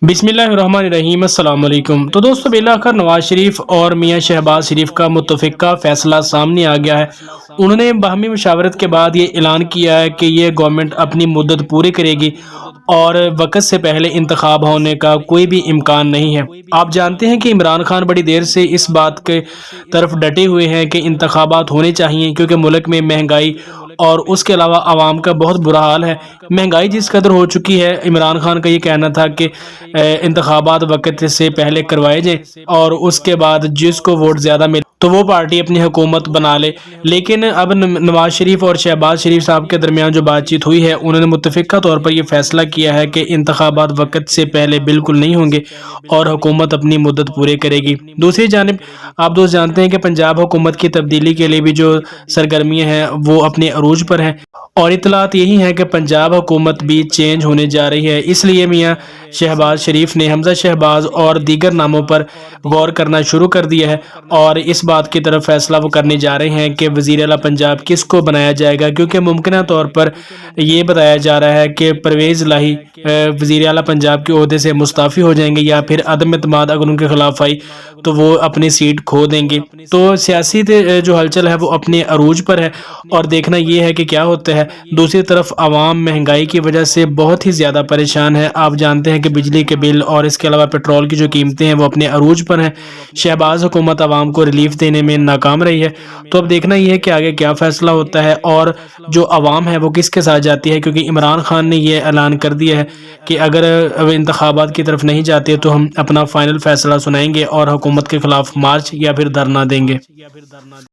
बिस्मिल्लाहिर्रहमानिर्रहीम, अस्सलाम वालेकुम। तो दोस्तों, बिलाखिर नवाज शरीफ और मियां शहबाज शरीफ का मुत्तफ़िक़ा फ़ैसला सामने आ गया है। उन्होंने बाहमी मशावरत के बाद ये ऐलान किया है कि ये गवर्नमेंट अपनी मुद्दत पूरी करेगी और वक़्त से पहले इंतखाब होने का कोई भी इम्कान नहीं है। आप जानते हैं कि इमरान खान बड़ी देर से इस बात के तरफ डटे हुए हैं कि इंतखाबात होने चाहिए, क्योंकि मुल्क में महंगाई और उसके अलावा आवाम का बहुत बुरा हाल है। महंगाई जिस कदर हो चुकी है, इमरान खान का ये कहना था कि इंतखाबात वक़्त से पहले करवाए जाएँ और उसके बाद जिसको वोट ज़्यादा मिले तो वो पार्टी अपनी हुकूमत बना ले। लेकिन अब नवाज शरीफ और शहबाज शरीफ साहब के दरमियान जो बातचीत हुई है, उन्होंने मुत्तफ़िक़ा तौर पर यह फ़ैसला किया है कि इंतखाबात वक़्त से पहले बिल्कुल नहीं होंगे और हुकूमत अपनी मुद्दत पूरी करेगी। दूसरी जानिब आप दोस्त जानते हैं कि पंजाब हुकूमत की तब्दीली के लिए भी जो सरगर्मियाँ हैं वो अपने अरूज पर हैं और इत्तलात यही है कि पंजाब हुकूमत भी चेंज होने जा रही है। इसलिए मियां शहबाज शरीफ ने हमजा शहबाज और दीगर नामों पर गौर करना शुरू कर दिया है और इस बात की तरफ फैसला वो करने जा रहे हैं कि वज़ीर आला पंजाब किसको बनाया जाएगा, क्योंकि मुमकिन तौर पर ये बताया जा रहा है कि परवेज़ इलाही वज़ीर आला पंजाब के ओहदे से मुस्ताफ़ी हो जाएंगे या फिर अदम एतमाद अगर उनके खिलाफ आई तो वो अपनी सीट खो देंगे। तो सियासी जो हलचल है वो अपने अरूज पर है और देखना ये है कि क्या होता है। दूसरी तरफ आवाम महंगाई की वजह से बहुत ही ज़्यादा परेशान है। आप जानते हैं कि बिजली के बिल और इसके अलावा पेट्रोल की जो कीमतें हैं वो अपने अरूज पर हैं। शहबाज हुकूमत आवाम को रिलीफ देने में नाकाम रही है। तो अब देखना ये है कि आगे क्या फ़ैसला होता है और जो आवाम है वो किसके साथ जाती है, क्योंकि इमरान खान ने ये ऐलान कर दिया है कि अगर इंतखाबात की तरफ नहीं जाते तो हम अपना फ़ाइनल फ़ैसला सुनाएंगे और हुकूमत के ख़िलाफ़ मार्च या फिर धरना देंगे।